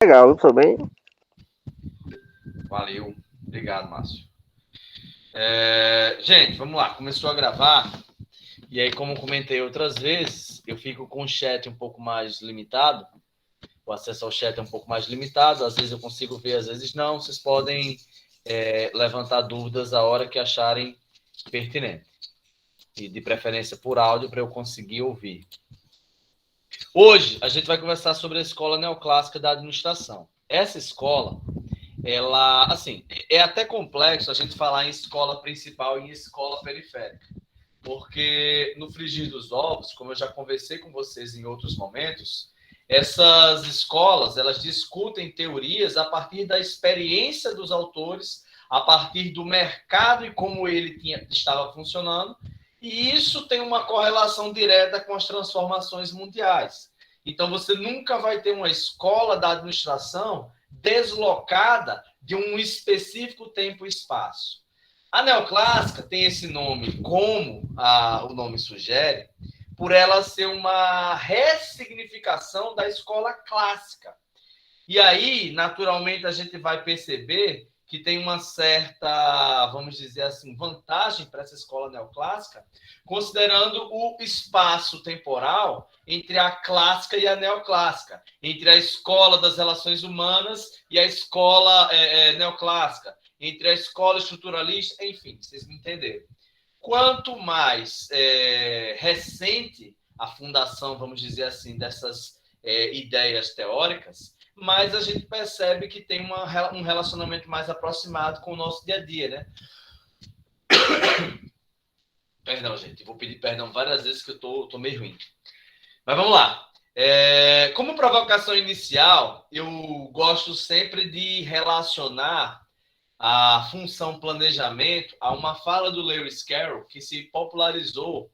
Legal, eu sou bem. Valeu. Obrigado, Márcio. Gente, vamos lá. Começou a gravar. E aí, como comentei outras vezes, eu fico com o chat um pouco mais limitado. O acesso ao chat é um pouco mais limitado. Às vezes eu consigo ver, às vezes não. Vocês podem levantar dúvidas a hora que acharem pertinente. E de preferência por áudio para eu conseguir ouvir. Hoje, a gente vai conversar sobre a Escola Neoclássica da Administração. Essa escola, ela, assim, é até complexo a gente falar em escola principal e em escola periférica. Porque no frigir dos ovos, como eu já conversei com vocês em outros momentos, essas escolas, elas discutem teorias a partir da experiência dos autores, a partir do mercado e como ele estava funcionando, e isso tem uma correlação direta com as transformações mundiais. Então, você nunca vai ter uma escola da administração deslocada de um específico tempo e espaço. A neoclássica tem esse nome, como o nome sugere, por ela ser uma ressignificação da escola clássica. E aí, naturalmente, a gente vai perceber que tem uma certa, vamos dizer assim, vantagem para essa escola neoclássica, considerando o espaço temporal entre a clássica e a neoclássica, entre a escola das relações humanas e a escola neoclássica, entre a escola estruturalista, enfim, vocês me entenderam. Quanto mais recente a fundação, vamos dizer assim, dessas ideias teóricas, mas a gente percebe que tem um relacionamento mais aproximado com o nosso dia a dia, né? Perdão, gente, vou pedir perdão várias vezes que eu tô meio ruim. Mas vamos lá. Como provocação inicial, eu gosto sempre de relacionar a função planejamento a uma fala do Lewis Carroll que se popularizou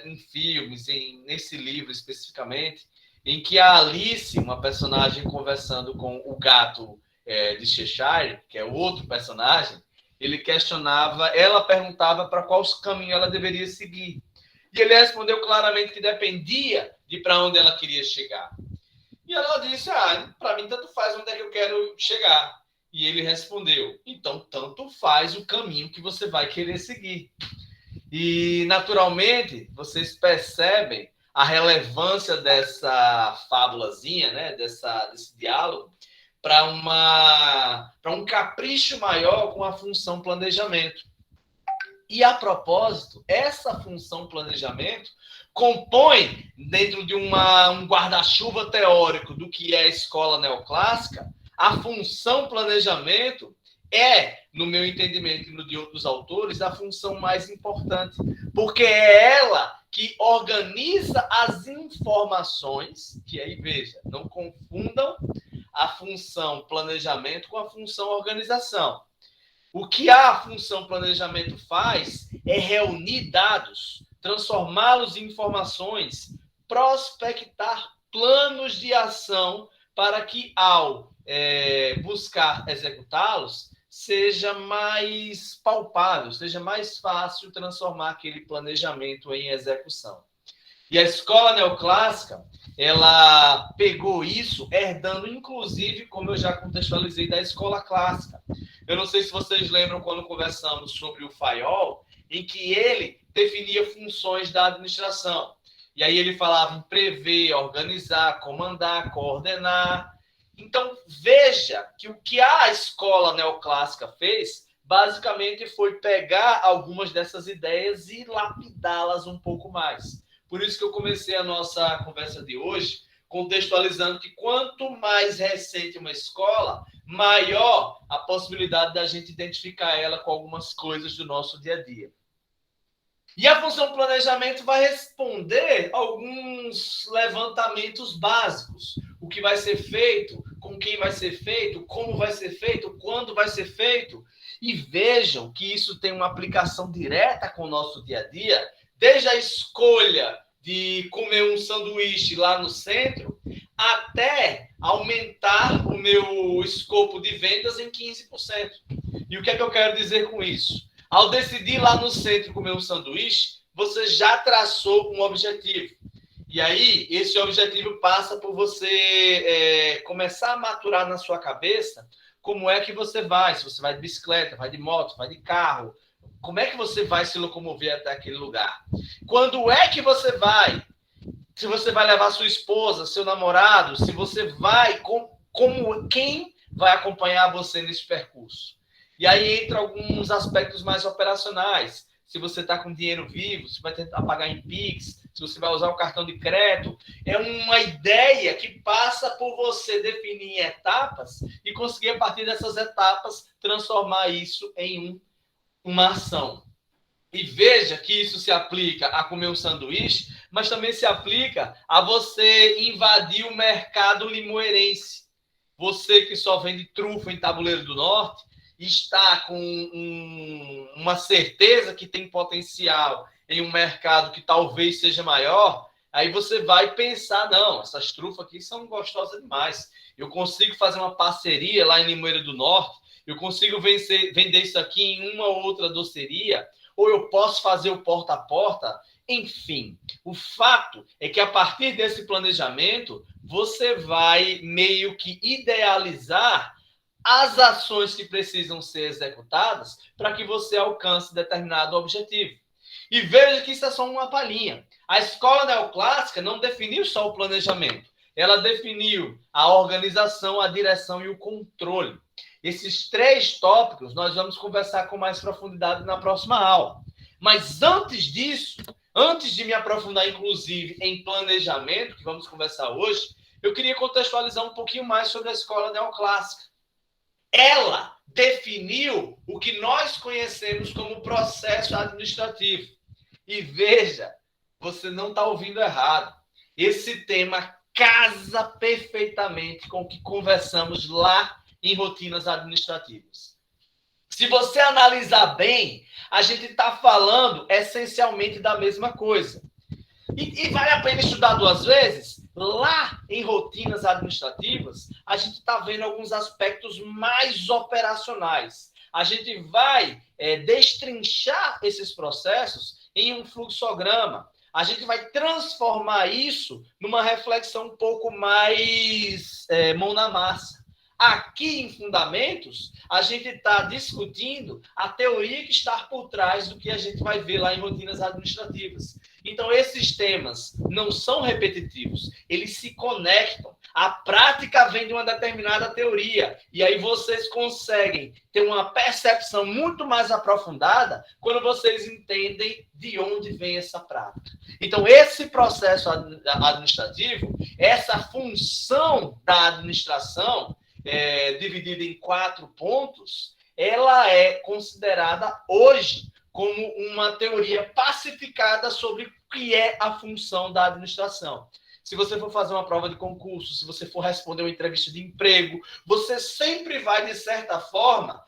em filmes, nesse livro especificamente, em que a Alice, uma personagem conversando com o gato de Cheshire, que é outro personagem, ela perguntava para qual caminho ela deveria seguir. E ele respondeu claramente que dependia de para onde ela queria chegar. E ela disse, para mim tanto faz onde é que eu quero chegar. E ele respondeu, então tanto faz o caminho que você vai querer seguir. E, naturalmente, vocês percebem a relevância dessa fábulazinha, né, desse diálogo, para um capricho maior com a função planejamento. E, a propósito, essa função planejamento compõe, dentro de um guarda-chuva teórico do que é a escola neoclássica, a função planejamento no meu entendimento e no de outros autores, a função mais importante, porque é ela que organiza as informações, que aí, veja, não confundam a função planejamento com a função organização. O que a função planejamento faz é reunir dados, transformá-los em informações, prospectar planos de ação para que, ao buscar executá-los, seja mais palpável, seja mais fácil transformar aquele planejamento em execução. E a escola neoclássica, ela pegou isso, herdando, inclusive, como eu já contextualizei, da escola clássica. Eu não sei se vocês lembram quando conversamos sobre o Fayol, em que ele definia funções da administração. E aí ele falava em prever, organizar, comandar, coordenar. Então, veja que o que a escola neoclássica fez, basicamente, foi pegar algumas dessas ideias e lapidá-las um pouco mais. Por isso que eu comecei a nossa conversa de hoje contextualizando que quanto mais recente uma escola, maior a possibilidade da gente identificar ela com algumas coisas do nosso dia a dia. E a função planejamento vai responder alguns levantamentos básicos. O que vai ser feito, com quem vai ser feito, como vai ser feito, quando vai ser feito. E vejam que isso tem uma aplicação direta com o nosso dia a dia, desde a escolha de comer um sanduíche lá no centro, até aumentar o meu escopo de vendas em 15%. E o que é que eu quero dizer com isso? Ao decidir lá no centro comer um sanduíche, você já traçou um objetivo. E aí, esse objetivo passa por você começar a maturar na sua cabeça como é que você vai, se você vai de bicicleta, vai de moto, vai de carro, como é que você vai se locomover até aquele lugar? Quando é que você vai? Se você vai levar sua esposa, seu namorado, se você vai, quem vai acompanhar você nesse percurso? E aí entra alguns aspectos mais operacionais. Se você está com dinheiro vivo, se vai tentar pagar em Pix, se você vai usar o cartão de crédito. É uma ideia que passa por você definir etapas e conseguir, a partir dessas etapas, transformar isso em uma ação. E veja que isso se aplica a comer um sanduíche, mas também se aplica a você invadir o mercado limoeirense. Você que só vende trufa em Tabuleiro do Norte, está com uma certeza que tem potencial em um mercado que talvez seja maior, aí você vai pensar, não, essas trufas aqui são gostosas demais. Eu consigo fazer uma parceria lá em Limoeiro do Norte, eu consigo vender isso aqui em uma ou outra doceria, ou eu posso fazer o porta a porta. Enfim, o fato é que a partir desse planejamento, você vai meio que idealizar as ações que precisam ser executadas para que você alcance determinado objetivo. E veja que isso é só uma palhinha. A escola neoclássica não definiu só o planejamento, ela definiu a organização, a direção e o controle. Esses 3 tópicos nós vamos conversar com mais profundidade na próxima aula. Mas antes disso, antes de me aprofundar, inclusive, em planejamento, que vamos conversar hoje, eu queria contextualizar um pouquinho mais sobre a escola neoclássica. Ela definiu o que nós conhecemos como processo administrativo. E veja, você não está ouvindo errado. Esse tema casa perfeitamente com o que conversamos lá em rotinas administrativas. Se você analisar bem, a gente está falando essencialmente da mesma coisa. E vale a pena estudar 2 vezes? Lá em rotinas administrativas, a gente está vendo alguns aspectos mais operacionais. A gente vai destrinchar esses processos em um fluxograma. A gente vai transformar isso numa reflexão um pouco mais mão na massa. Aqui em Fundamentos, a gente está discutindo a teoria que está por trás do que a gente vai ver lá em rotinas administrativas. Então, esses temas não são repetitivos, eles se conectam. A prática vem de uma determinada teoria, e aí vocês conseguem ter uma percepção muito mais aprofundada quando vocês entendem de onde vem essa prática. Então, esse processo administrativo, essa função da administração, dividida em 4 pontos, ela é considerada hoje como uma teoria pacificada sobre o que é a função da administração. Se você for fazer uma prova de concurso, se você for responder uma entrevista de emprego, você sempre vai, de certa forma,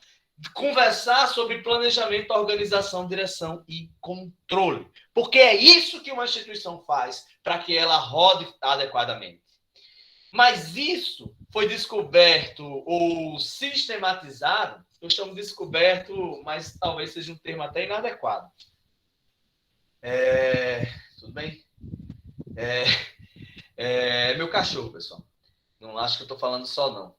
conversar sobre planejamento, organização, direção e controle. Porque é isso que uma instituição faz para que ela rode adequadamente. Mas isso foi descoberto ou sistematizado, eu chamo de descoberto, mas talvez seja um termo até inadequado. Tudo bem? Meu cachorro, pessoal. Não acho que eu estou falando só, não.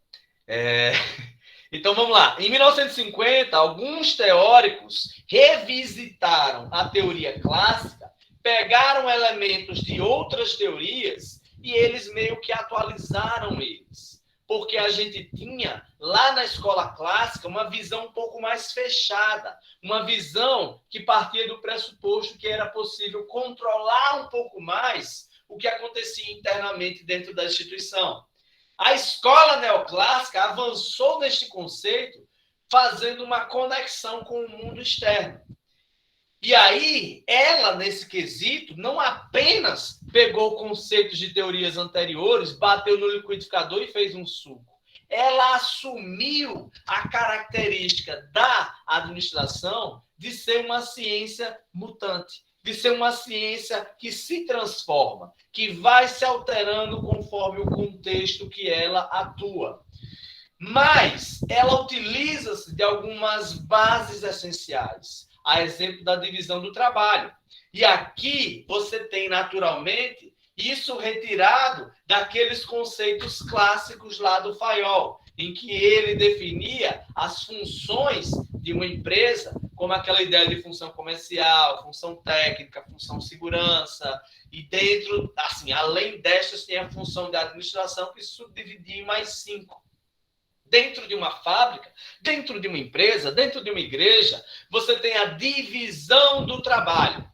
Então, vamos lá. Em 1950, alguns teóricos revisitaram a teoria clássica, pegaram elementos de outras teorias e eles meio que atualizaram eles. Porque a gente tinha, lá na escola clássica, uma visão um pouco mais fechada, uma visão que partia do pressuposto que era possível controlar um pouco mais o que acontecia internamente dentro da instituição. A escola neoclássica avançou neste conceito, fazendo uma conexão com o mundo externo. E aí, ela, nesse quesito, não apenas pegou conceitos de teorias anteriores, bateu no liquidificador e fez um suco. Ela assumiu a característica da administração de ser uma ciência mutante, de ser uma ciência que se transforma, que vai se alterando conforme o contexto que ela atua. Mas ela utiliza-se de algumas bases essenciais, a exemplo da divisão do trabalho. E aqui você tem, naturalmente, Isso retirado daqueles conceitos clássicos lá do Fayol, em que ele definia as funções de uma empresa, como aquela ideia de função comercial, função técnica, função segurança, e dentro, assim, além destas, tem a função de administração, que subdividia em mais 5. Dentro de uma fábrica, dentro de uma empresa, dentro de uma igreja, você tem a divisão do trabalho.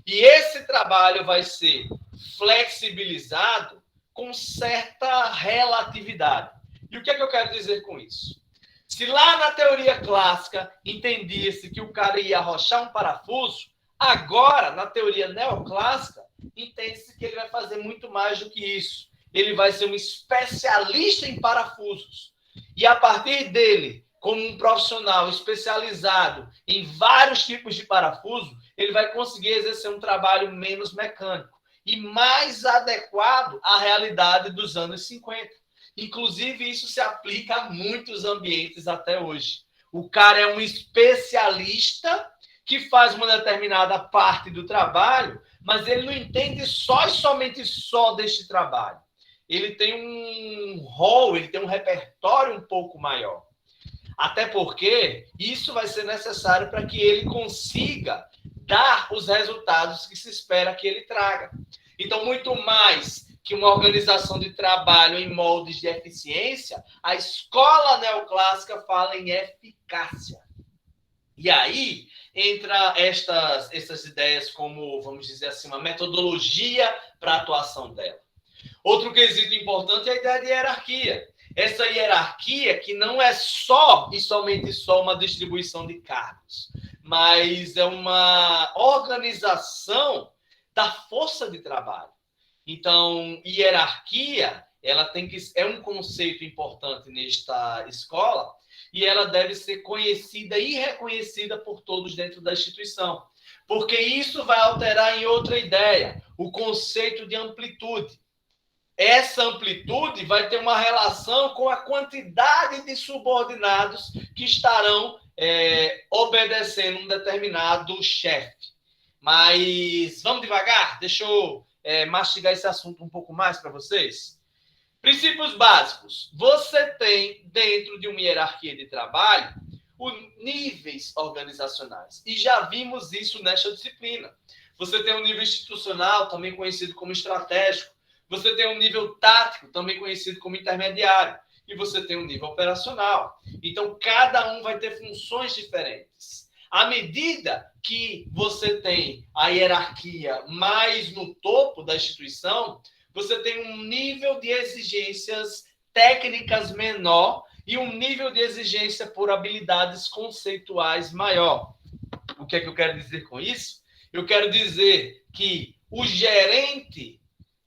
E esse trabalho vai ser flexibilizado com certa relatividade. E o que é que eu quero dizer com isso? Se lá na teoria clássica entendia-se que o cara ia arrochar um parafuso, agora, na teoria neoclássica, entende-se que ele vai fazer muito mais do que isso. Ele vai ser um especialista em parafusos. E a partir dele, como um profissional especializado em vários tipos de parafuso, ele vai conseguir exercer um trabalho menos mecânico e mais adequado à realidade dos anos 50. Inclusive, isso se aplica a muitos ambientes até hoje. O cara é um especialista que faz uma determinada parte do trabalho, mas ele não entende só e somente só deste trabalho. Ele tem um rol, ele tem um repertório um pouco maior. Até porque isso vai ser necessário para que ele consiga dar os resultados que se espera que ele traga. Então, muito mais que uma organização de trabalho em moldes de eficiência, a escola neoclássica fala em eficácia. E aí entra essas ideias como, vamos dizer assim, uma metodologia para a atuação dela. Outro quesito importante é a ideia de hierarquia. Essa hierarquia que não é só e somente só uma distribuição de cargos, mas é uma organização da força de trabalho. Então, hierarquia, é um conceito importante nesta escola e ela deve ser conhecida e reconhecida por todos dentro da instituição, porque isso vai alterar em outra ideia, o conceito de amplitude. Essa amplitude vai ter uma relação com a quantidade de subordinados que estarão obedecendo um determinado chefe. Mas vamos devagar? Deixa eu mastigar esse assunto um pouco mais para vocês. Princípios básicos. Você tem, dentro de uma hierarquia de trabalho, os níveis organizacionais. E já vimos isso nesta disciplina. Você tem um nível institucional, também conhecido como estratégico. Você tem um nível tático, também conhecido como intermediário. E você tem um nível operacional. Então, cada um vai ter funções diferentes. À medida que você tem a hierarquia mais no topo da instituição, você tem um nível de exigências técnicas menor e um nível de exigência por habilidades conceituais maior. O que é que eu quero dizer com isso? Eu quero dizer que o gerente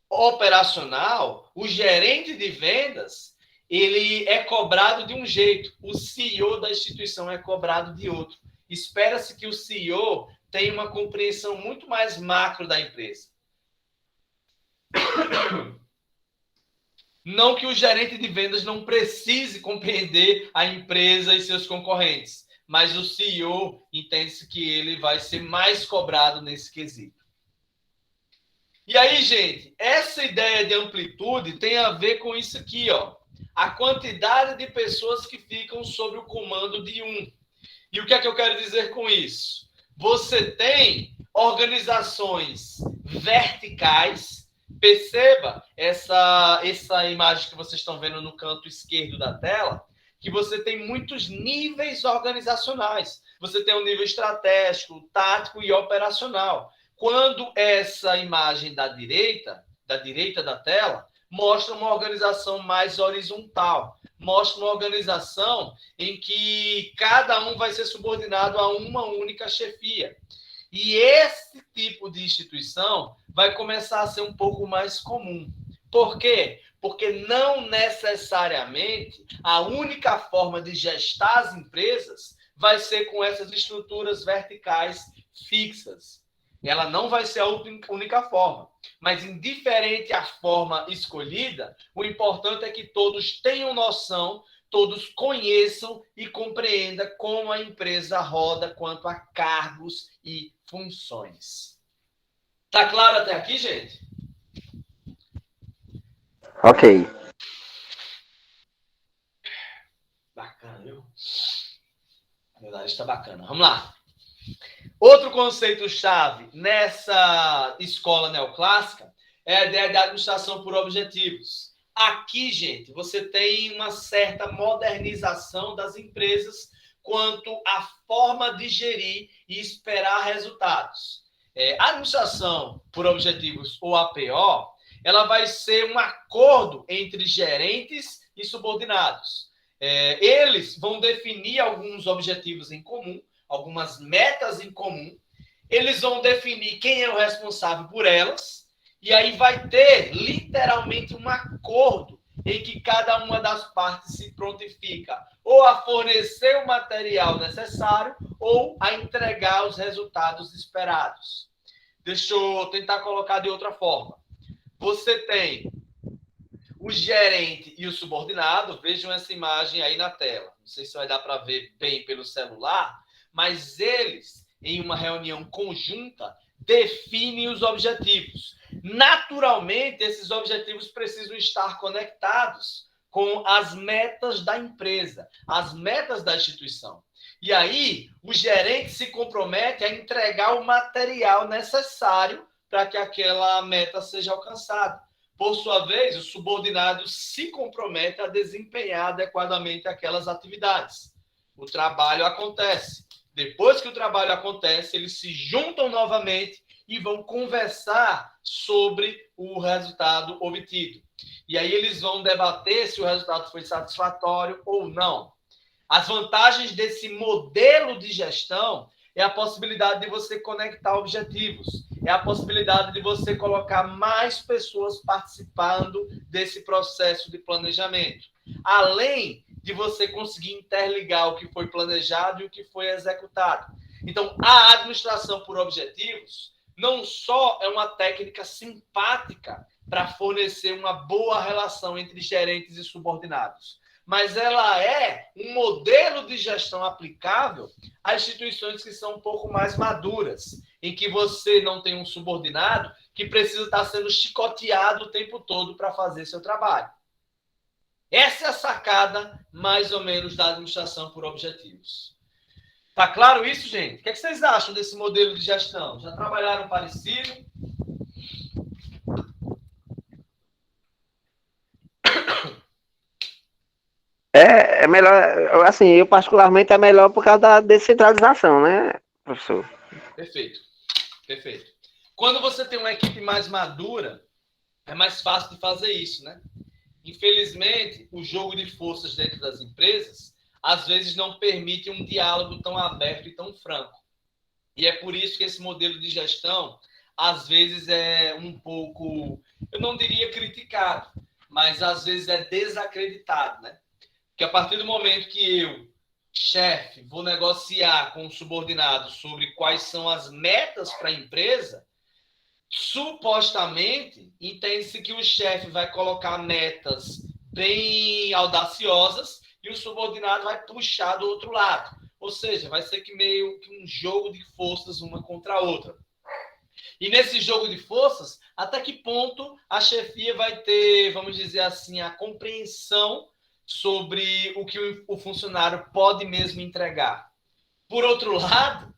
operacional, o gerente de vendas, ele é cobrado de um jeito, o CEO da instituição é cobrado de outro. Espera-se que o CEO tenha uma compreensão muito mais macro da empresa. Não que o gerente de vendas não precise compreender a empresa e seus concorrentes, mas o CEO entende-se que ele vai ser mais cobrado nesse quesito. E aí, gente, essa ideia de amplitude tem a ver com isso aqui, ó. A quantidade de pessoas que ficam sob o comando de um. E o que é que eu quero dizer com isso? Você tem organizações verticais. Perceba essa imagem que vocês estão vendo no canto esquerdo da tela, que você tem muitos níveis organizacionais. Você tem um nível estratégico, tático e operacional. Quando essa imagem da direita da tela, mostra uma organização mais horizontal, mostra uma organização em que cada um vai ser subordinado a uma única chefia. E esse tipo de instituição vai começar a ser um pouco mais comum. Por quê? Porque não necessariamente a única forma de gestar as empresas vai ser com essas estruturas verticais fixas. Ela não vai ser a única forma. Mas, indiferente à forma escolhida, o importante é que todos tenham noção, todos conheçam e compreendam como a empresa roda quanto a cargos e funções. Tá claro até aqui, gente? Ok. Bacana, viu? Na verdade, está bacana. Vamos lá. Outro conceito-chave nessa escola neoclássica é a ideia de administração por objetivos. Aqui, gente, você tem uma certa modernização das empresas quanto à forma de gerir e esperar resultados. A administração por objetivos, ou APO, ela vai ser um acordo entre gerentes e subordinados. Eles vão definir alguns objetivos em comum, algumas metas em comum, eles vão definir quem é o responsável por elas, e aí vai ter literalmente um acordo em que cada uma das partes se prontifica ou a fornecer o material necessário ou a entregar os resultados esperados. Deixa eu tentar colocar de outra forma. Você tem o gerente e o subordinado, vejam essa imagem aí na tela. Não sei se vai dar para ver bem pelo celular, mas eles, em uma reunião conjunta, definem os objetivos. Naturalmente, esses objetivos precisam estar conectados com as metas da empresa, as metas da instituição. E aí, o gerente se compromete a entregar o material necessário para que aquela meta seja alcançada. Por sua vez, o subordinado se compromete a desempenhar adequadamente aquelas atividades. O trabalho acontece. Depois que o trabalho acontece, eles se juntam novamente e vão conversar sobre o resultado obtido. E aí eles vão debater se o resultado foi satisfatório ou não. As vantagens desse modelo de gestão é a possibilidade de você conectar objetivos, é a possibilidade de você colocar mais pessoas participando desse processo de planejamento, além de você conseguir interligar o que foi planejado e o que foi executado. Então, a administração por objetivos não só é uma técnica simpática para fornecer uma boa relação entre gerentes e subordinados, mas ela é um modelo de gestão aplicável a instituições que são um pouco mais maduras, em que você não tem um subordinado que precisa estar sendo chicoteado o tempo todo para fazer seu trabalho. Essa é a sacada, mais ou menos, da administração por objetivos. Tá claro isso, gente? O que vocês acham desse modelo de gestão? Já trabalharam parecido? É melhor, assim, eu particularmente é melhor por causa da descentralização, né, professor? Perfeito, perfeito. Quando você tem uma equipe mais madura, é mais fácil de fazer isso, né? Infelizmente, o jogo de forças dentro das empresas às vezes não permite um diálogo tão aberto e tão franco. E é por isso que esse modelo de gestão às vezes é um pouco, eu não diria criticado, mas às vezes é desacreditado, né? Porque a partir do momento que eu, chefe, vou negociar com o subordinado sobre quais são as metas para a empresa, supostamente, entende-se que o chefe vai colocar metas bem audaciosas e o subordinado vai puxar do outro lado. Ou seja, vai ser que meio que um jogo de forças uma contra a outra. E nesse jogo de forças, até que ponto a chefia vai ter, vamos dizer assim, a compreensão sobre o que o funcionário pode mesmo entregar? Por outro lado,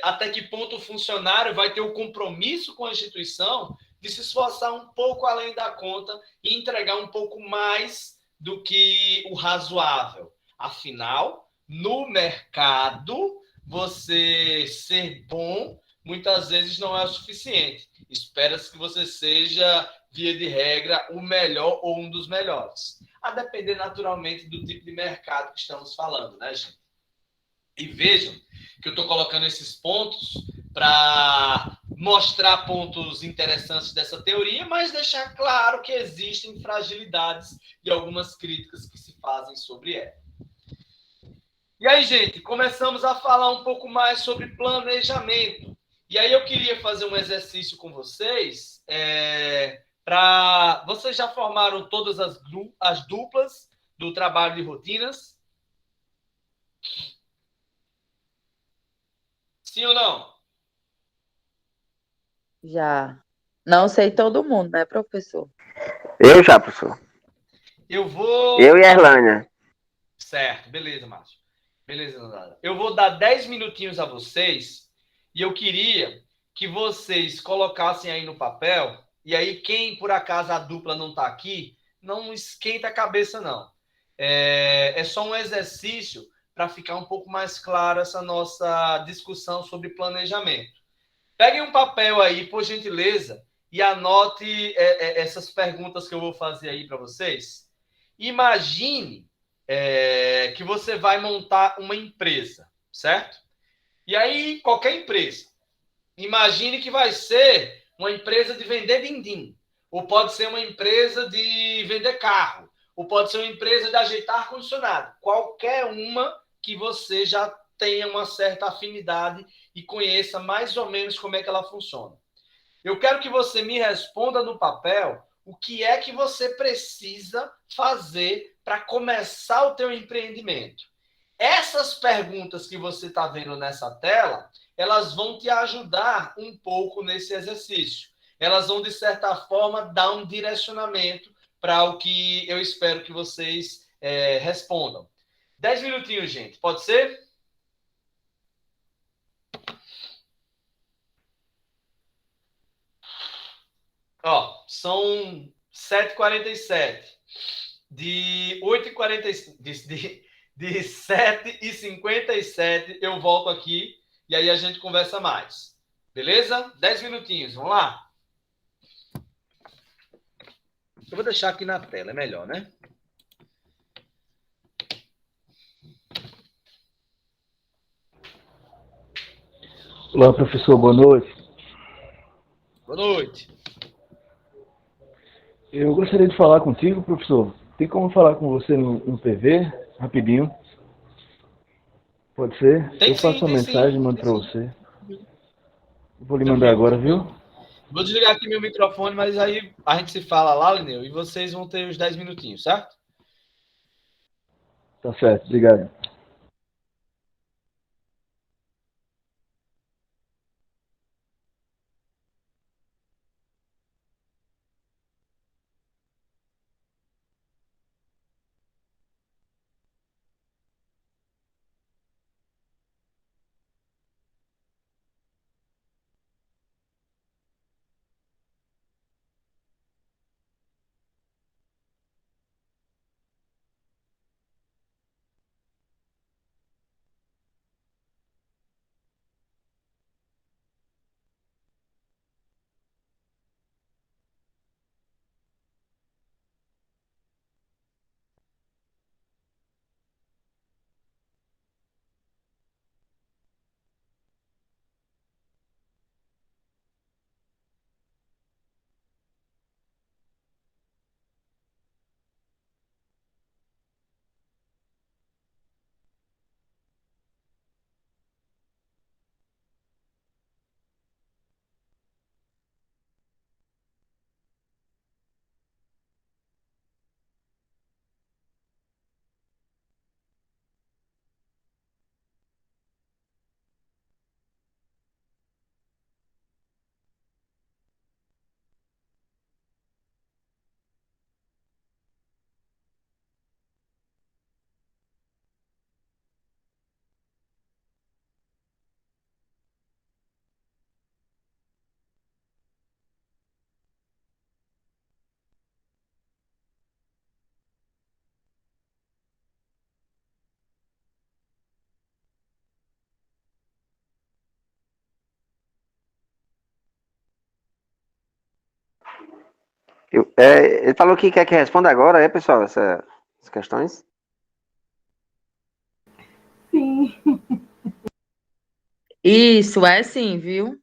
até que ponto o funcionário vai ter o compromisso com a instituição de se esforçar um pouco além da conta e entregar um pouco mais do que o razoável. Afinal, no mercado, você ser bom muitas vezes não é o suficiente. Espera-se que você seja, via de regra, o melhor ou um dos melhores. A depender naturalmente do tipo de mercado que estamos falando, né, gente? E vejam que eu estou colocando esses pontos para mostrar pontos interessantes dessa teoria, mas deixar claro que existem fragilidades e algumas críticas que se fazem sobre ela. E aí, gente, começamos a falar um pouco mais sobre planejamento. E aí eu queria fazer um exercício com vocês. Vocês já formaram todas as duplas do trabalho de rotinas? Sim ou não? Já. Não sei todo mundo, né, professor? Eu já, professor. Eu vou. Eu e a Erlânia. Certo, beleza, Márcio. Beleza, Nandara. Eu vou dar 10 minutinhos a vocês e eu queria que vocês colocassem aí no papel. E aí, quem por acaso a dupla não está aqui, não esquenta a cabeça, não. É só um exercício para ficar um pouco mais claro essa nossa discussão sobre planejamento. Peguem um papel aí, por gentileza, e anote essas perguntas que eu vou fazer aí para vocês. Imagine que você vai montar uma empresa, certo? E aí, qualquer empresa. Imagine que vai ser uma empresa de vender din-din, ou pode ser uma empresa de vender carro, ou pode ser uma empresa de ajeitar ar-condicionado. Qualquer uma que você já tenha uma certa afinidade e conheça mais ou menos como é que ela funciona. Eu quero que você me responda no papel o que é que você precisa fazer para começar o teu empreendimento. Essas perguntas que você está vendo nessa tela, elas vão te ajudar um pouco nesse exercício. Elas vão, de certa forma, dar um direcionamento para o que eu espero que vocês respondam. 10 minutinhos, gente. Pode ser? Ó, são 7h47. De 8h47, de 7h57, eu volto aqui e aí a gente conversa mais. Beleza? 10 minutinhos, vamos lá? Eu vou deixar aqui na tela, é melhor, né? Olá, professor, boa noite. Boa noite. Eu gostaria de falar contigo, professor. Tem como falar com você no PV, rapidinho? Pode ser? Tem Eu sim, faço uma tem sim. mensagem e mando Tem para sim. você. Vou lhe mandar Tranquilo, agora, viu? tranquilo. Vou desligar aqui meu microfone, mas aí a gente se fala lá, Lineu, e vocês vão ter os 10 minutinhos, certo? Tá certo, obrigado. Ele falou que quer que responda agora, pessoal, essas questões? Sim. Isso, é sim, viu?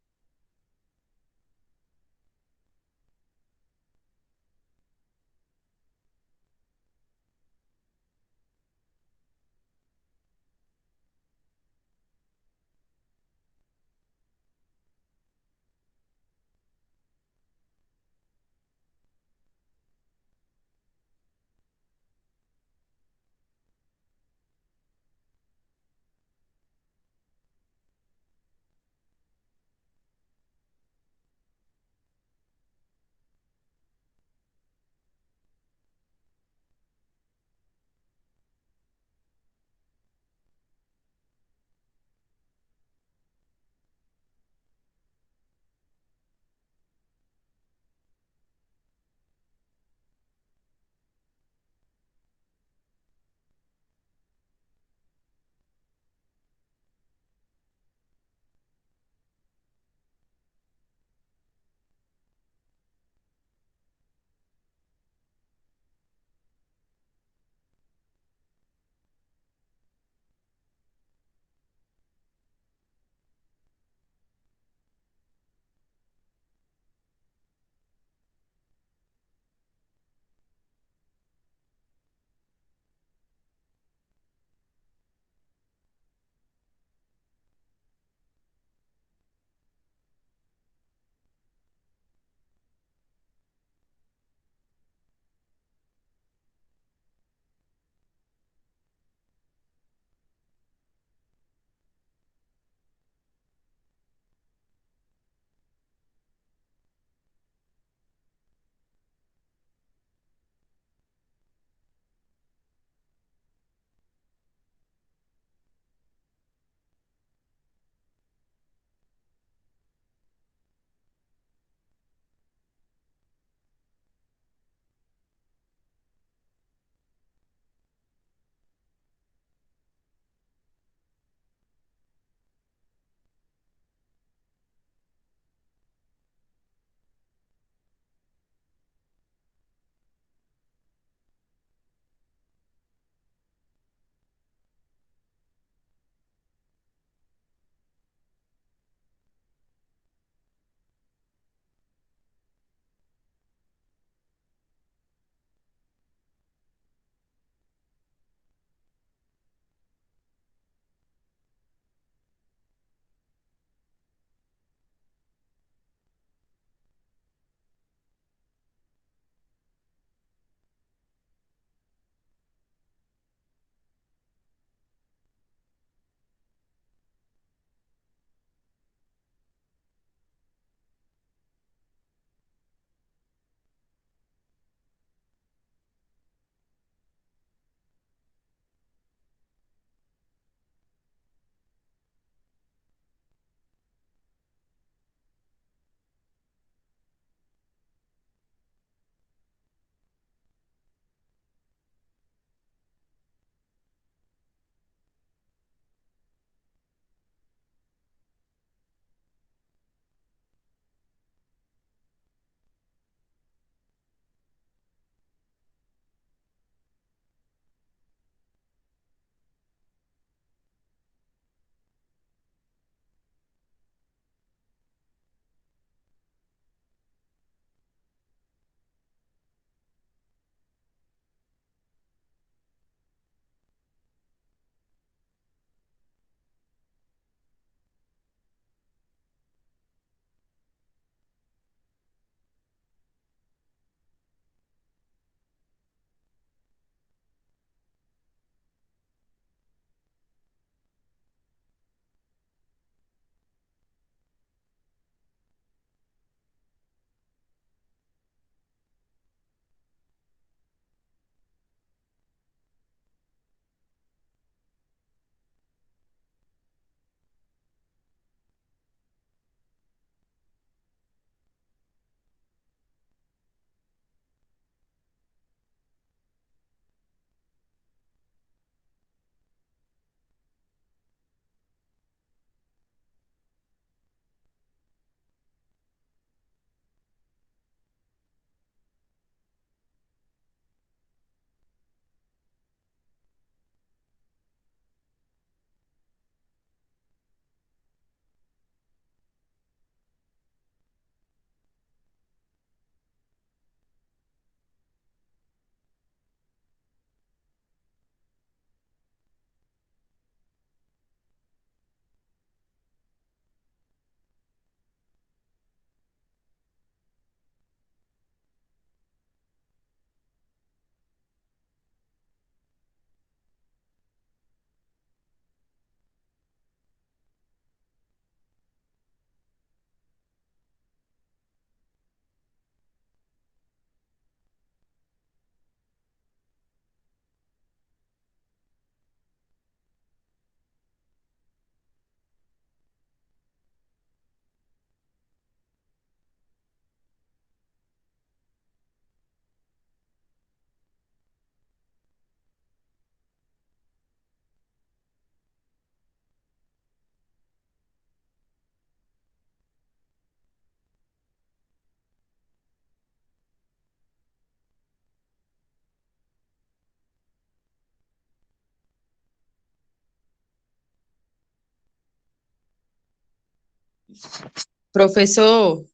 Professor,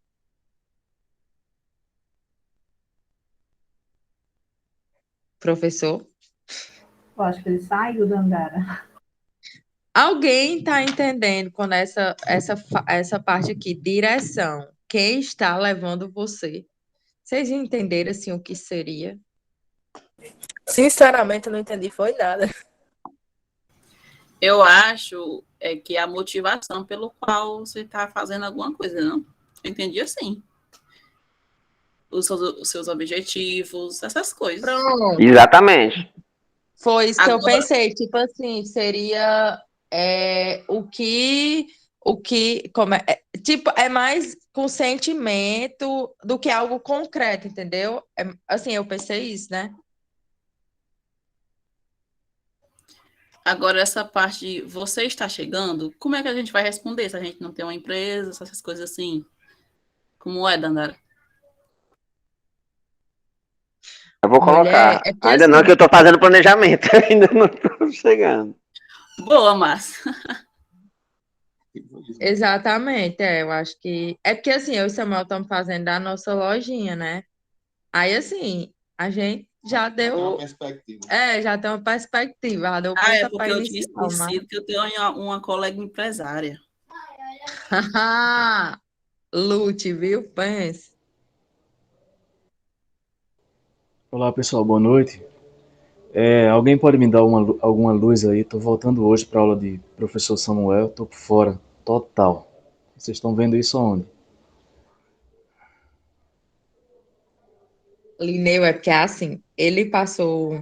professor, Eu acho que ele saiu, Dandara. alguém está entendendo quando essa parte aqui, direção, quem está levando você? Vocês entenderam assim o que seria? Sinceramente, eu não entendi, foi nada. Eu acho que a motivação pelo qual você está fazendo alguma coisa, não? Eu entendi assim. Os seus objetivos, essas coisas. Pronto, Exatamente. foi isso que eu Agora, pensei. Tipo assim, seria tipo, é mais com sentimento do que algo concreto, entendeu? Assim, eu pensei isso, né? agora, essa parte de você está chegando, como é que a gente vai responder se a gente não tem uma empresa, essas coisas assim? Como é, Dandara? Eu vou Mulher, colocar. é porque Ainda não, assim, que eu tô fazendo planejamento. Ainda não tô chegando. Boa, Márcia. exatamente, eu acho que. É porque assim, eu e Samuel estamos fazendo a nossa lojinha, né? Aí assim, a gente já deu. Já tem uma perspectiva, já deu o É pontapé porque eu tinha inicial, mas. esquecido que eu tenho uma colega empresária. Lute, viu? Pense. Olá pessoal, boa noite. Alguém pode me dar alguma luz aí? Tô voltando hoje para aula de professor Samuel, tô por fora, total. Vocês estão vendo isso aonde? Lineu, é porque assim, ele passou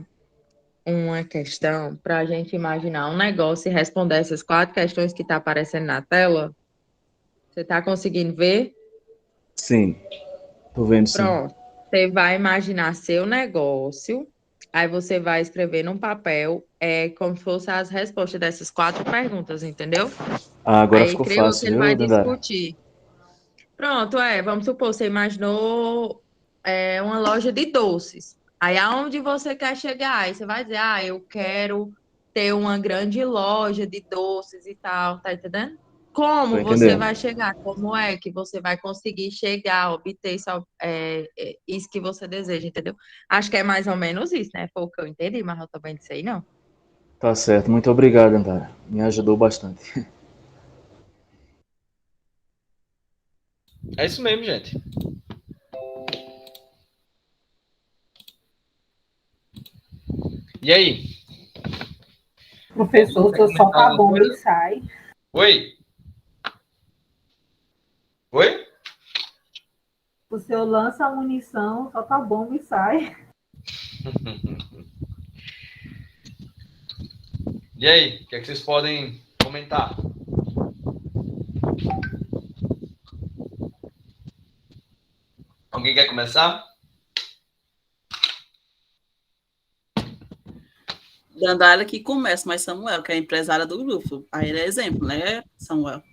uma questão para a gente imaginar um negócio e responder essas 4 questões que tá aparecendo na tela. Você tá conseguindo ver? Sim, tô vendo sim. Pronto. Você vai imaginar seu negócio, aí você vai escrever num papel, como se fossem as respostas dessas 4 perguntas, entendeu? Ah, agora Aí ficou creio eu que fácil, ele viu, vai Dandara? discutir. Pronto, vamos supor, você imaginou uma loja de doces. Aí aonde você quer chegar? Aí você vai dizer, eu quero ter uma grande loja de doces e tal, tá entendendo? Tô Como você entendendo. vai chegar? Como é que você vai conseguir chegar, obter isso que você deseja, entendeu? Acho que é mais ou menos isso, né? Foi o que eu entendi, mas eu também não sei, não. Tá certo, muito obrigado, Dandara. Me ajudou bastante. É isso mesmo, gente. E aí? Professor, o Quer seu comentar solta a alguma bomba e coisa? sai. Oi? Oi? O senhor lança a munição, solta a bomba e sai. E aí? O que é que vocês podem comentar? Alguém quer começar? Dandara que começa, mas Samuel, que é a empresária do grupo. Aí ele é exemplo, né, Samuel?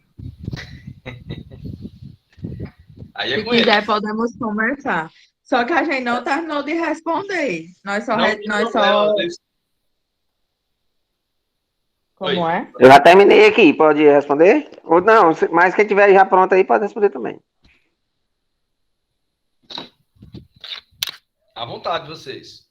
Aí é Se com ele. quiser, podemos conversar. Só que a gente não terminou de responder. Não tem Nós problema. só... Como Oi. é? Eu já terminei aqui, pode responder? Ou não, mas quem tiver já pronto aí pode responder também. À vontade, vocês.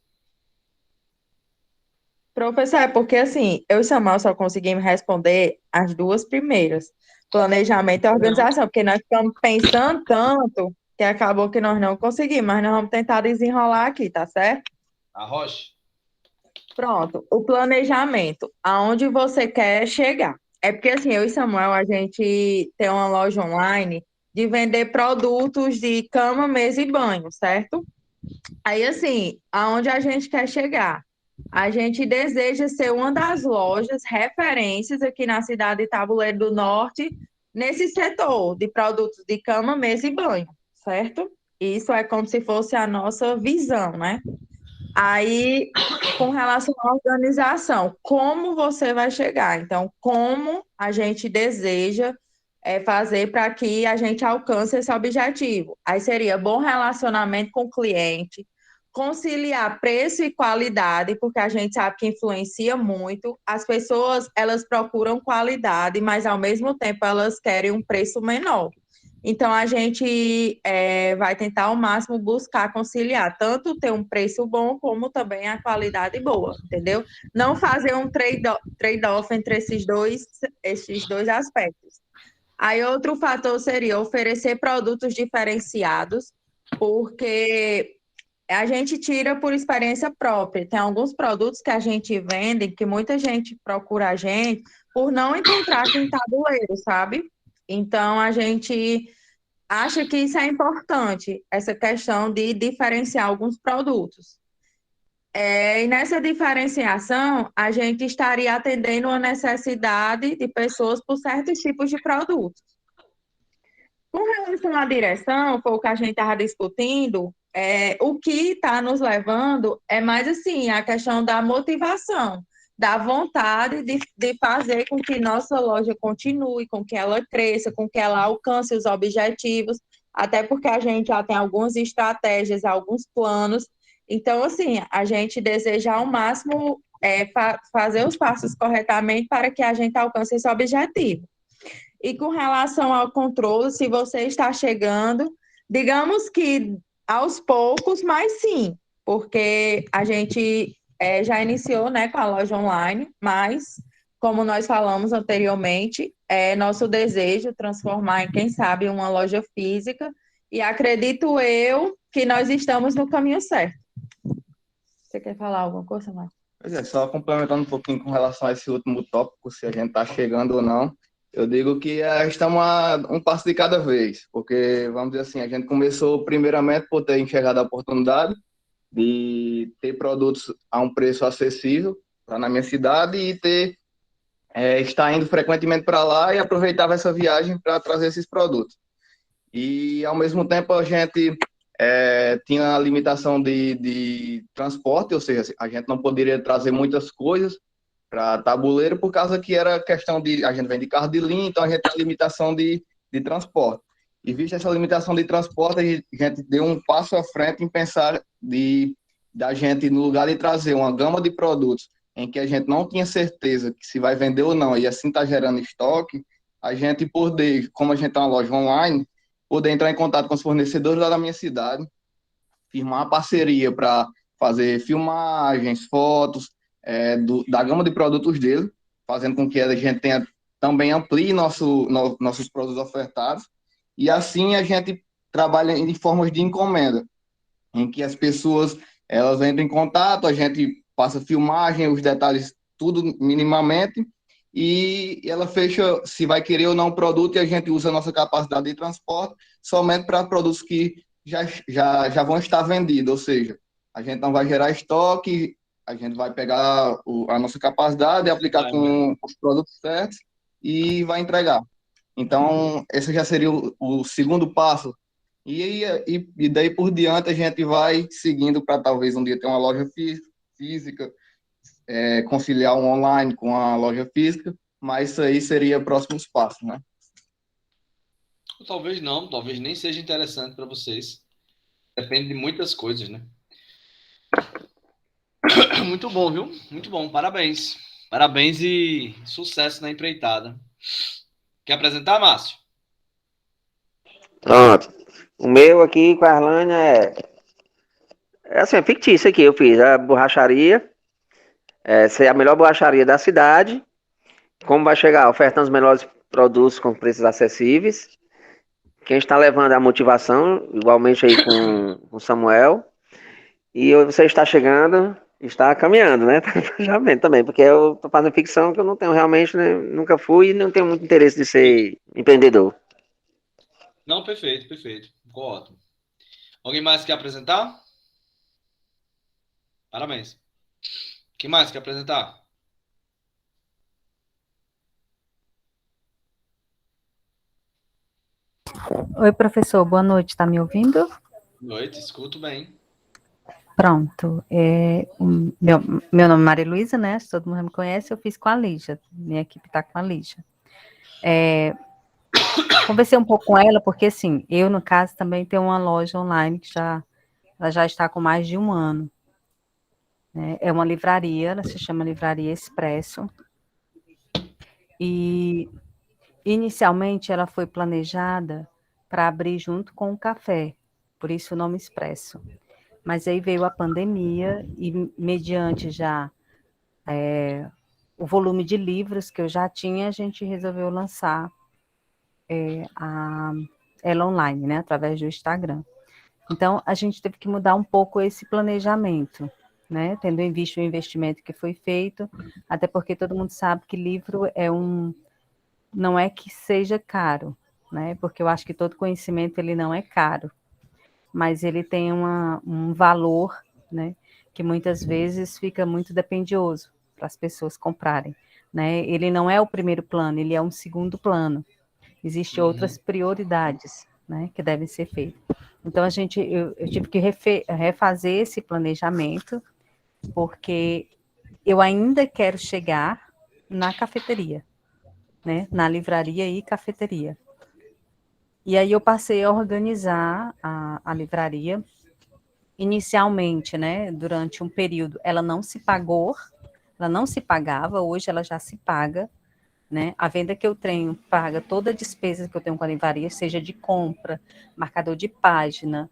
Professor, é porque assim, eu e Samuel só conseguimos responder as 2 primeiras, planejamento e organização, porque nós ficamos pensando tanto que acabou que nós não conseguimos, mas nós vamos tentar desenrolar aqui, tá certo? A Rocha? Pronto, o planejamento, aonde você quer chegar. É porque assim, eu e Samuel, a gente tem uma loja online de vender produtos de cama, mesa e banho, certo? Aí, assim, aonde a gente quer chegar? A gente deseja ser uma das lojas referências aqui na cidade de Tabuleiro do Norte, nesse setor de produtos de cama, mesa e banho, certo? Isso é como se fosse a nossa visão, né? Aí, com relação à organização, como você vai chegar? Então, como a gente deseja fazer para que a gente alcance esse objetivo? Aí seria bom relacionamento com o cliente, conciliar preço e qualidade, porque a gente sabe que influencia muito. As pessoas, elas procuram qualidade, mas ao mesmo tempo elas querem um preço menor. Então, a gente vai tentar ao máximo buscar conciliar, tanto ter um preço bom, como também a qualidade boa, entendeu? Não fazer um trade-off entre esses dois aspectos. Aí, outro fator seria oferecer produtos diferenciados, porque a gente tira por experiência própria. Tem alguns produtos que a gente vende, que muita gente procura a gente, por não encontrar aqui em tabuleiro, sabe? Então, a gente acha que isso é importante, essa questão de diferenciar alguns produtos. E nessa diferenciação, a gente estaria atendendo uma necessidade de pessoas por certos tipos de produtos. Com relação à direção, foi o que a gente estava discutindo, o que está nos levando é mais assim, a questão da motivação, da vontade de fazer com que nossa loja continue, com que ela cresça, com que ela alcance os objetivos, até porque a gente já tem algumas estratégias, alguns planos. Então, assim, a gente deseja ao máximo fazer os passos corretamente para que a gente alcance esse objetivo. E com relação ao controle, se você está chegando, digamos que aos poucos, mas sim, porque a gente já iniciou, né, com a loja online, mas, como nós falamos anteriormente, é nosso desejo transformar em, quem sabe, uma loja física, e acredito eu que nós estamos no caminho certo. Você quer falar alguma coisa, Marcos? Pois é, só complementando um pouquinho com relação a esse último tópico, se a gente está chegando ou não, eu digo que estamos a um passo de cada vez, porque, vamos dizer assim, a gente começou primeiramente por ter enxergado a oportunidade de ter produtos a um preço acessível lá na minha cidade e estar indo frequentemente para lá e aproveitava essa viagem para trazer esses produtos. E, ao mesmo tempo, a gente tinha a limitação de transporte, ou seja, a gente não poderia trazer muitas coisas para tabuleiro por causa que era questão a gente vende carro de linha, então a gente tem a limitação de transporte. E vista essa limitação de transporte, a gente deu um passo à frente em pensar da gente, no lugar de trazer uma gama de produtos em que a gente não tinha certeza que se vai vender ou não, e assim está gerando estoque, a gente poder, como a gente é uma loja online, poder entrar em contato com os fornecedores lá da minha cidade, firmar uma parceria para fazer filmagens, fotos da gama de produtos dele, fazendo com que a gente também amplie nossos produtos ofertados, e assim a gente trabalha em formas de encomenda, em que as pessoas elas entram em contato, a gente passa filmagem, os detalhes, tudo minimamente, e ela fecha se vai querer ou não o produto, e a gente usa a nossa capacidade de transporte somente para produtos que já vão estar vendidos, ou seja, a gente não vai gerar estoque, a gente vai pegar a nossa capacidade, aplicar com os produtos certos e vai entregar. Então, esse já seria o segundo passo. E daí por diante a gente vai seguindo para talvez um dia ter uma loja física, conciliar um online com a loja física, mas isso aí seria próximos passos, né? Talvez não, talvez nem seja interessante para vocês. Depende de muitas coisas, né? Muito bom, viu? Muito bom, parabéns. Parabéns e sucesso na empreitada. Quer apresentar, Márcio? Pronto. O meu aqui com a Arlânia é assim, é fictício aqui. Eu fiz a borracharia, ser a melhor borracharia da cidade. Como vai chegar? Ofertando os melhores produtos com preços acessíveis. Quem está levando a motivação, igualmente aí com o Samuel. E você está chegando, está caminhando, né? Já vendo também, porque eu estou fazendo ficção que eu não tenho realmente, né? Nunca fui e não tenho muito interesse de ser empreendedor. Não, perfeito, perfeito. Ficou ótimo. Alguém mais quer apresentar? Parabéns. Quem mais quer apresentar? Oi, professor, boa noite, está me ouvindo? Boa noite, escuto bem. Pronto, meu nome é Maria Luísa, né, se todo mundo me conhece, eu fiz com a Lígia, minha equipe está com a Lígia. Conversei um pouco com ela, porque assim, eu no caso também tenho uma loja online que já ela já está com mais de 1 ano. Né? É uma livraria, ela se chama Livraria Expresso. E, inicialmente, ela foi planejada para abrir junto com o café, por isso o nome Expresso. Mas aí veio a pandemia e, mediante já o volume de livros que eu já tinha, a gente resolveu lançar ela online, né, através do Instagram. Então, a gente teve que mudar um pouco esse planejamento, né, tendo em vista o investimento que foi feito, até porque todo mundo sabe que livro não é que seja caro, né, porque eu acho que todo conhecimento ele não é caro, mas ele tem um valor, né, que muitas vezes fica muito dispendioso para as pessoas comprarem, né, ele não é o primeiro plano, ele é um segundo plano, existem outras prioridades, né, que devem ser feitas. Então, eu tive que refazer esse planejamento, porque eu ainda quero chegar na cafeteria, né, na livraria e cafeteria. E aí eu passei a organizar a livraria. Inicialmente, né, durante um período, ela não se pagava, hoje ela já se paga, né? A venda que eu tenho paga toda a despesa que eu tenho com a livraria, seja de compra, marcador de página,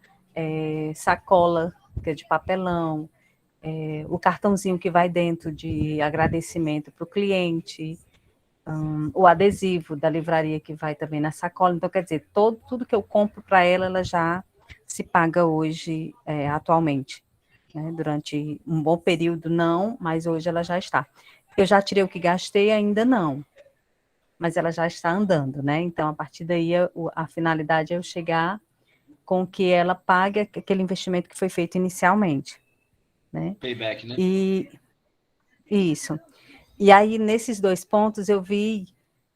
sacola, que é de papelão, o cartãozinho que vai dentro de agradecimento para o cliente, o adesivo da livraria que vai também na sacola. Então, quer dizer, tudo que eu compro para ela já se paga hoje, atualmente. Né? Durante um bom período, não, mas hoje ela já está. Eu já tirei o que gastei, ainda não, mas ela já está andando, né? Então, a partir daí, a finalidade é eu chegar com que ela pague aquele investimento que foi feito inicialmente. Né? Payback, né? Isso. E aí, nesses 2 pontos, eu vi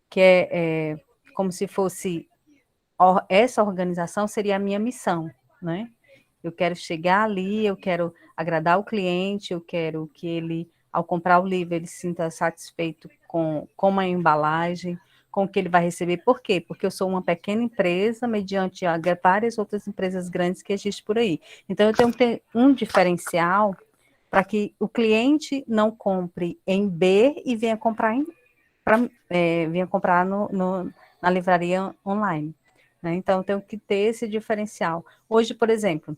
que é como se fosse essa organização seria a minha missão, né? Eu quero chegar ali, eu quero agradar o cliente, eu quero que ele, ao comprar o livro, ele se sinta satisfeito com a embalagem, com o que ele vai receber. Por quê? Porque eu sou uma pequena empresa, mediante várias outras empresas grandes que existem por aí. Então, eu tenho que ter um diferencial para que o cliente não compre em B e venha comprar na livraria online. Né? Então, eu tenho que ter esse diferencial. Hoje, por exemplo,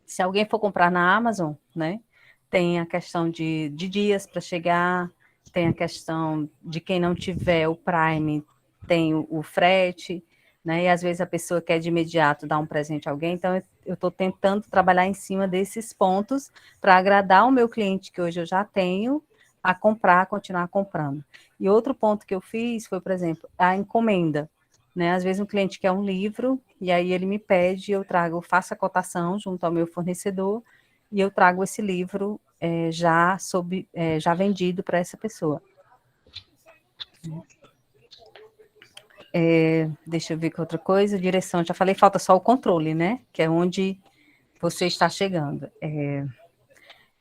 se alguém for comprar na Amazon, né, tem a questão de dias para chegar, tem a questão de quem não tiver o Prime, tem o frete, né, e às vezes a pessoa quer de imediato dar um presente a alguém, então eu estou tentando trabalhar em cima desses pontos para agradar o meu cliente, que hoje eu já tenho, a continuar comprando. E outro ponto que eu fiz foi, por exemplo, a encomenda. Né? Às vezes um cliente quer um livro, e aí ele me pede, eu faço a cotação junto ao meu fornecedor, e eu trago esse livro já vendido para essa pessoa. Deixa eu ver que outra coisa, direção, já falei, falta só o controle, né? Que é onde você está chegando.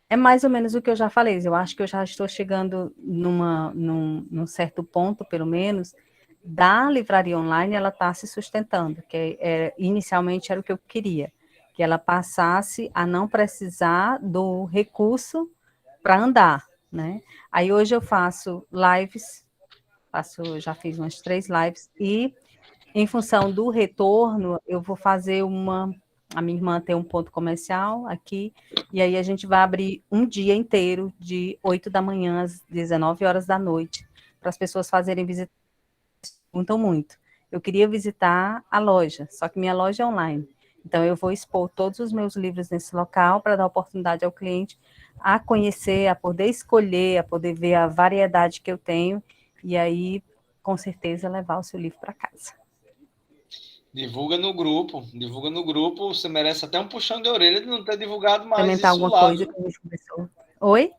É mais ou menos o que eu já falei, eu acho que eu já estou chegando num certo ponto, pelo menos, da livraria online, ela está se sustentando, que inicialmente era o que eu queria, que ela passasse a não precisar do recurso para andar, né? Aí hoje eu faço lives, já fiz umas 3 lives, e em função do retorno, eu vou fazer a minha irmã tem um ponto comercial aqui, e aí a gente vai abrir um dia inteiro, de 8 da manhã às 19 horas da noite, para as pessoas fazerem visita. Perguntam muito. Eu queria visitar a loja, só que minha loja é online. Então, eu vou expor todos os meus livros nesse local para dar oportunidade ao cliente a conhecer, a poder escolher, a poder ver a variedade que eu tenho, e aí, com certeza, levar o seu livro para casa. Divulga no grupo, você merece até um puxão de orelha de não ter divulgado mais Comentar isso alguma lá, coisa viu? que a gente começou. Oi?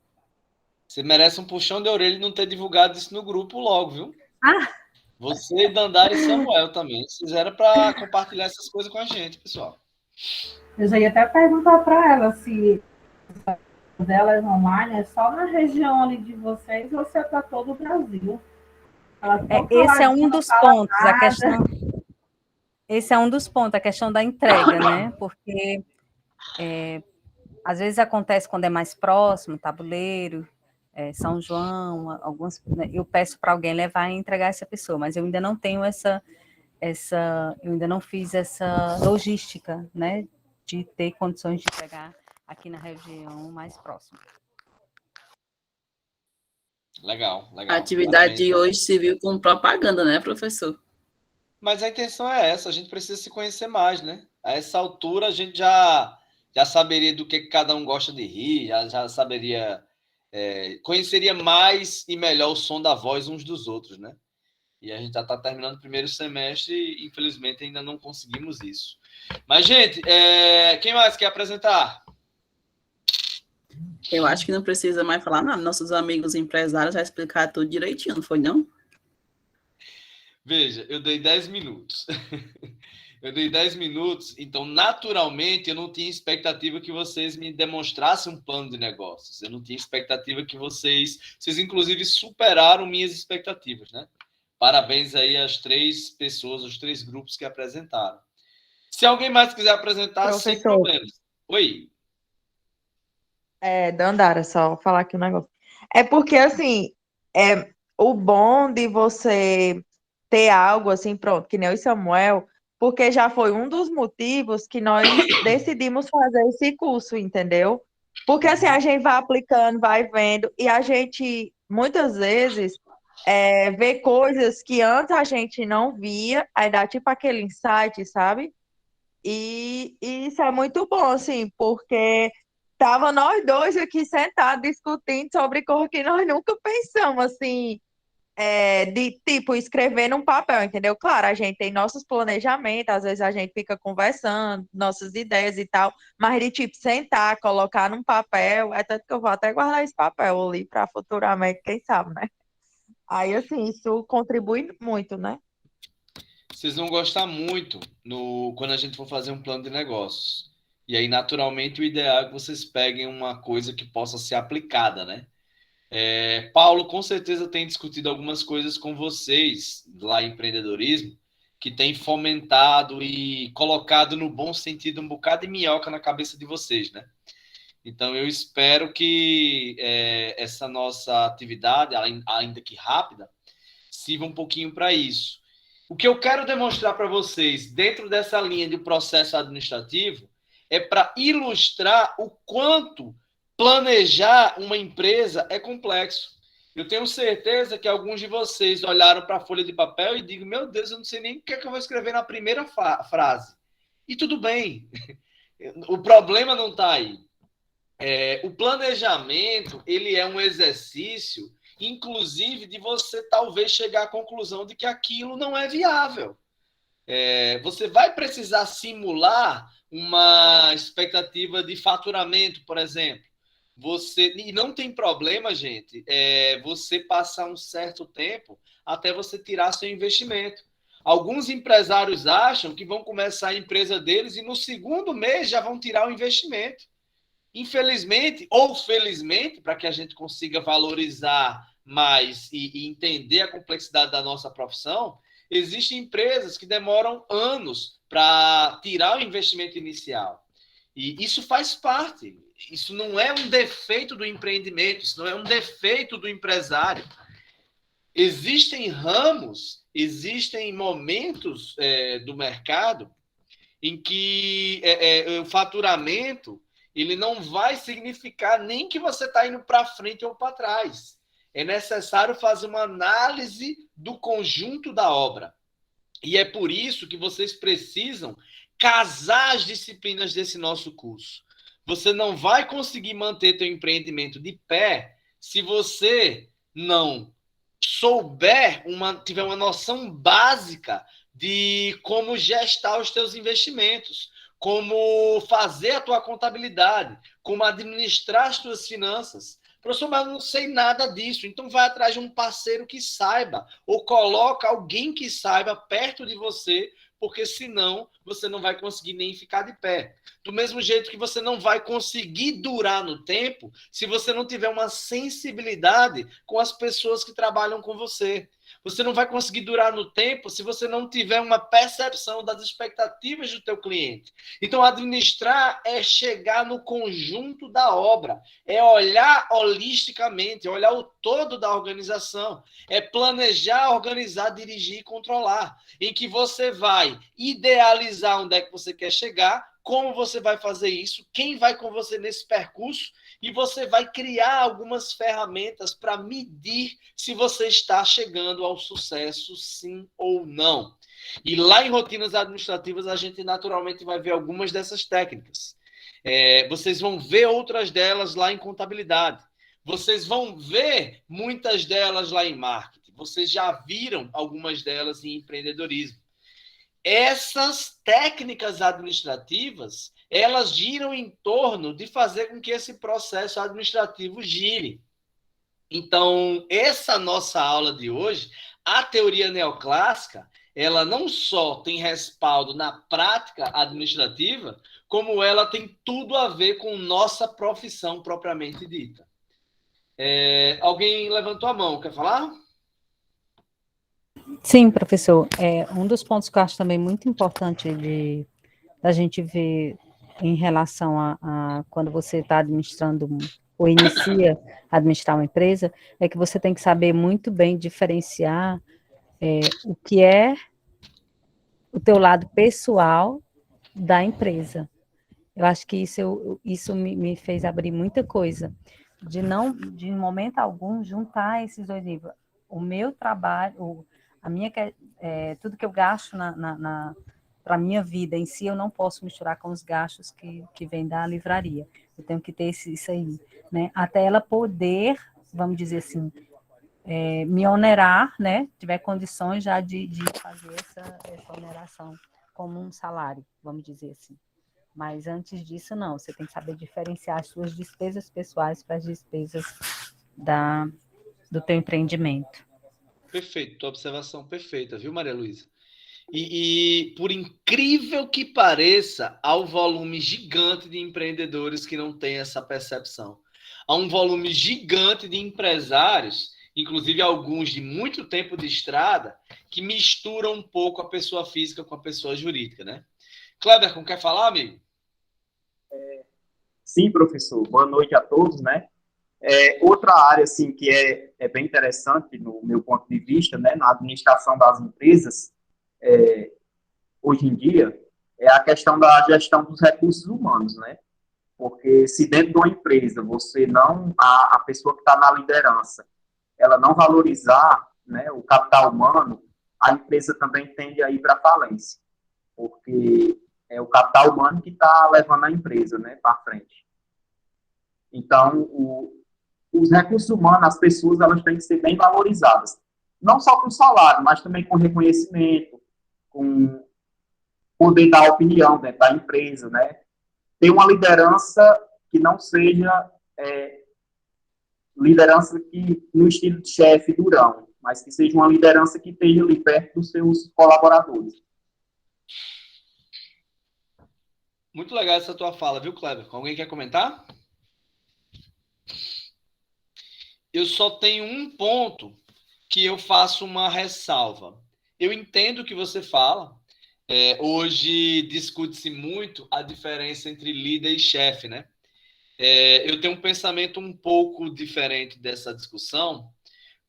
Você merece um puxão de orelha de não ter divulgado isso no grupo logo, viu? Ah! Você, Dandara e Samuel também. Vocês eram para compartilhar essas coisas com a gente, pessoal. Eu já ia até perguntar para ela se delas online é só na região ali de vocês ou se é para todo o Brasil. Esse é um dos pontos, a questão. Esse é um dos pontos, a questão da entrega, né? Porque Às vezes acontece quando é mais próximo, tabuleiro, São João, algumas, né, eu peço para alguém levar e entregar essa pessoa, mas eu ainda não tenho eu ainda não fiz essa logística, né, de ter condições de pegar aqui na região mais próxima. Legal, A legal. atividade de Parabéns. hoje se viu como propaganda, né, professor? Mas a intenção é essa, a gente precisa se conhecer mais, né? A essa altura a gente já saberia do que cada um gosta de rir, já saberia, conheceria mais e melhor o som da voz uns dos outros, né? E a gente já está terminando o primeiro semestre e, infelizmente, ainda não conseguimos isso. Mas, gente, quem mais quer apresentar? Eu acho que não precisa mais falar nada. Nossos amigos empresários já explicaram tudo direitinho, não foi não? Veja, eu dei 10 minutos. Eu dei 10 minutos, então, naturalmente, eu não tinha expectativa que vocês me demonstrassem um plano de negócios. Eu não tinha expectativa que vocês inclusive, superaram minhas expectativas, né? Parabéns aí às 3 pessoas, os 3 grupos que apresentaram. Se alguém mais quiser apresentar, sem Professor, problemas. Oi. Dandara, só falar aqui um negócio. É porque, assim, o bom de você ter algo assim, pronto, que nem eu e Samuel, porque já foi um dos motivos que nós decidimos fazer esse curso, entendeu? Porque, assim, a gente vai aplicando, vai vendo, e a gente, muitas vezes, vê coisas que antes a gente não via, aí dá tipo aquele insight, sabe? E isso é muito bom, assim, porque tava nós dois aqui sentados discutindo sobre coisas que nós nunca pensamos, assim, de tipo escrever num papel, entendeu? Claro, a gente tem nossos planejamentos, às vezes a gente fica conversando, nossas ideias e tal, mas de tipo sentar, colocar num papel, é tanto que eu vou até guardar esse papel ali para futuramente, quem sabe, né? Aí, assim, isso contribui muito, né? Vocês vão gostar muito quando a gente for fazer um plano de negócios. E aí, naturalmente, o ideal é que vocês peguem uma coisa que possa ser aplicada, né? Paulo, com certeza, tem discutido algumas coisas com vocês lá em empreendedorismo, que tem fomentado e colocado no bom sentido um bocado de minhoca na cabeça de vocês, né? Então, eu espero que essa nossa atividade, ainda que rápida, sirva um pouquinho para isso. O que eu quero demonstrar para vocês, dentro dessa linha de processo administrativo, é para ilustrar o quanto planejar uma empresa é complexo. Eu tenho certeza que alguns de vocês olharam para a folha de papel e digam, meu Deus, eu não sei nem o que é que eu vou escrever na primeira frase. E tudo bem. O problema não está aí. O planejamento, ele é um exercício, inclusive, de você talvez chegar à conclusão de que aquilo não é viável. Você vai precisar simular uma expectativa de faturamento, por exemplo. E não tem problema, gente, você passar um certo tempo até você tirar seu investimento. Alguns empresários acham que vão começar a empresa deles e no segundo mês já vão tirar o investimento. Infelizmente, ou felizmente, para que a gente consiga valorizar mais e entender a complexidade da nossa profissão, existem empresas que demoram anos para tirar o investimento inicial. E isso faz parte. Isso não é um defeito do empreendimento, isso não é um defeito do empresário. Existem ramos, existem momentos do mercado em que o faturamento ele não vai significar nem que você está indo para frente ou para trás. É necessário fazer uma análise do conjunto da obra. E é por isso que vocês precisam casar as disciplinas desse nosso curso. Você não vai conseguir manter seu empreendimento de pé se você não tiver uma noção básica de como gestar os teus investimentos, como fazer a tua contabilidade, como administrar as tuas finanças. Professor, mas eu não sei nada disso. Então vai atrás de um parceiro que saiba, ou coloca alguém que saiba perto de você, porque senão você não vai conseguir nem ficar de pé. Do mesmo jeito que você não vai conseguir durar no tempo se você não tiver uma sensibilidade com as pessoas que trabalham com você. Você não vai conseguir durar no tempo se você não tiver uma percepção das expectativas do teu cliente. Então, administrar é chegar no conjunto da obra, é olhar holisticamente, olhar o todo da organização, é planejar, organizar, dirigir e controlar, em que você vai idealizar onde é que você quer chegar, como você vai fazer isso, quem vai com você nesse percurso, e você vai criar algumas ferramentas para medir se você está chegando ao sucesso, sim ou não. E lá em rotinas administrativas, a gente naturalmente vai ver algumas dessas técnicas. Vocês vão ver outras delas lá em contabilidade. Vocês vão ver muitas delas lá em marketing. Vocês já viram algumas delas em empreendedorismo. Essas técnicas administrativas, elas giram em torno de fazer com que esse processo administrativo gire. Então, essa nossa aula de hoje, a teoria neoclássica, ela não só tem respaldo na prática administrativa, como ela tem tudo a ver com nossa profissão propriamente dita. Alguém levantou a mão, quer falar? Sim, professor. Um dos pontos que eu acho também muito importante da gente ver em relação a quando você está administrando ou inicia a administrar uma empresa, é que você tem que saber muito bem diferenciar o que é o teu lado pessoal da empresa. Eu acho que isso me fez abrir muita coisa, de em momento algum, juntar esses dois níveis. O meu trabalho, tudo que eu gasto para a minha vida em si, eu não posso misturar com os gastos que vêm da livraria. Eu tenho que ter isso aí, né? Até ela poder, vamos dizer assim, me onerar, né? Tiver condições já de fazer essa oneração como um salário, vamos dizer assim. Mas antes disso, não. Você tem que saber diferenciar as suas despesas pessoais para as despesas do teu empreendimento. Perfeito, tua observação perfeita, viu, Maria Luísa? E por incrível que pareça, há um volume gigante de empreendedores que não têm essa percepção. Há um volume gigante de empresários, inclusive alguns de muito tempo de estrada, que misturam um pouco a pessoa física com a pessoa jurídica, né? Kleber, quer falar, amigo? Sim, professor. Boa noite a todos, né? Outra área, assim, que é bem interessante, no meu ponto de vista, né, na administração das empresas, hoje em dia, é a questão da gestão dos recursos humanos, né? Porque se dentro de uma empresa você não, a pessoa que está na liderança, ela não valorizar, né, o capital humano, a empresa também tende a ir para a falência, porque é o capital humano que está levando a empresa, né, para frente. Então, os recursos humanos, as pessoas, elas têm que ser bem valorizadas. Não só com salário, mas também com reconhecimento, com poder dar opinião dentro da empresa, né? Ter uma liderança que não seja liderança que no estilo de chefe durão, mas que seja uma liderança que esteja ali perto dos seus colaboradores. Muito legal essa tua fala, viu, Kleber? Alguém quer comentar? Eu só tenho um ponto que eu faço uma ressalva. Eu entendo o que você fala. Hoje discute-se muito a diferença entre líder e chefe, né? Eu tenho um pensamento um pouco diferente dessa discussão,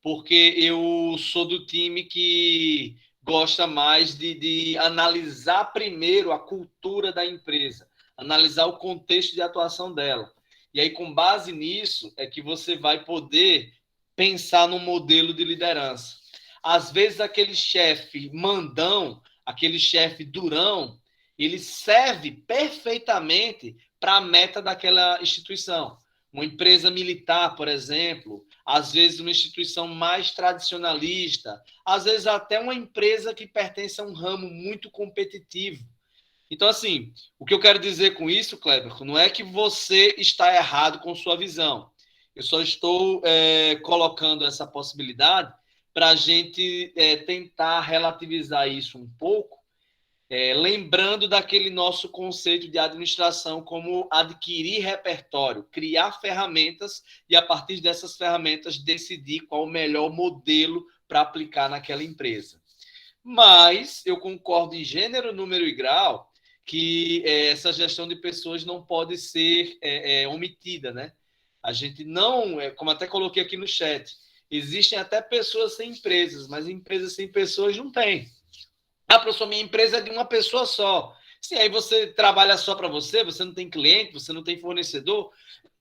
porque eu sou do time que gosta mais de analisar primeiro a cultura da empresa, analisar o contexto de atuação dela. E aí, com base nisso, é que você vai poder pensar no modelo de liderança. Às vezes, aquele chefe mandão, aquele chefe durão, ele serve perfeitamente para a meta daquela instituição. Uma empresa militar, por exemplo, às vezes uma instituição mais tradicionalista, às vezes até uma empresa que pertence a um ramo muito competitivo. Então, assim, o que eu quero dizer com isso, Kleber, não é que você está errado com sua visão. Eu só estou colocando essa possibilidade para a gente tentar relativizar isso um pouco lembrando daquele nosso conceito de administração como adquirir repertório, criar ferramentas e, a partir dessas ferramentas, decidir qual o melhor modelo para aplicar naquela empresa. Mas eu concordo em gênero, número e grau que essa gestão de pessoas não pode ser omitida, né? A gente não, como até coloquei aqui no chat, existem até pessoas sem empresas, mas empresas sem pessoas não tem. Ah, professor, minha empresa é de uma pessoa só. Se aí você trabalha só para você, você não tem cliente, você não tem fornecedor,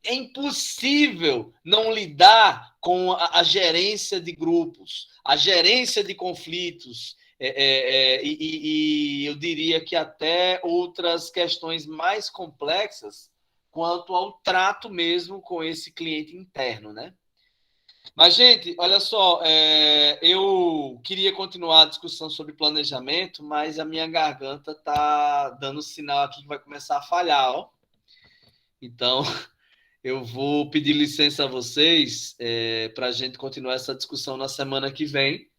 é impossível não lidar com a gerência de grupos, a gerência de conflitos, e eu diria que até outras questões mais complexas quanto ao trato mesmo com esse cliente interno, né? Mas, gente, olha só, eu queria continuar a discussão sobre planejamento, mas a minha garganta está dando sinal aqui que vai começar a falhar, ó. Então, eu vou pedir licença a vocês para a gente continuar essa discussão na semana que vem.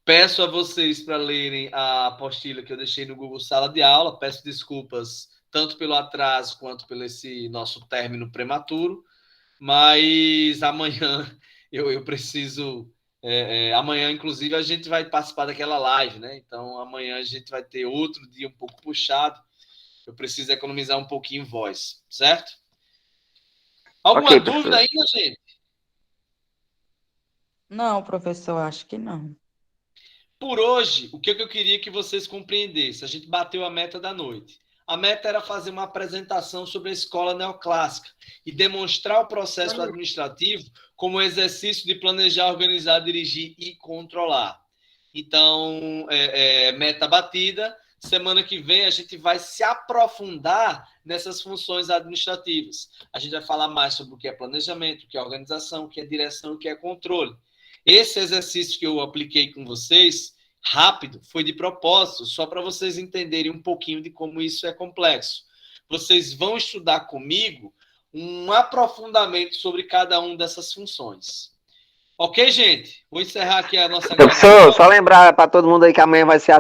Peço a vocês para lerem a apostila que eu deixei no Google Sala de Aula. Peço desculpas tanto pelo atraso quanto pelo esse nosso término prematuro. Mas amanhã eu preciso... amanhã, inclusive, a gente vai participar daquela live, né? Então, amanhã a gente vai ter outro dia um pouco puxado. Eu preciso economizar um pouquinho voz, certo? Alguma dúvida ainda, gente? Não, professor, acho que não. Por hoje, o que eu queria que vocês compreendessem? A gente bateu a meta da noite. A meta era fazer uma apresentação sobre a escola neoclássica e demonstrar o processo administrativo como exercício de planejar, organizar, dirigir e controlar. Então, meta batida. Semana que vem a gente vai se aprofundar nessas funções administrativas. A gente vai falar mais sobre o que é planejamento, o que é organização, o que é direção, o que é controle. Esse exercício que eu apliquei com vocês, rápido, foi de propósito, só para vocês entenderem um pouquinho de como isso é complexo. Vocês vão estudar comigo um aprofundamento sobre cada uma dessas funções. Ok, gente? Vou encerrar aqui a nossa gravação. Professor, só lembrar para todo mundo aí que amanhã vai ser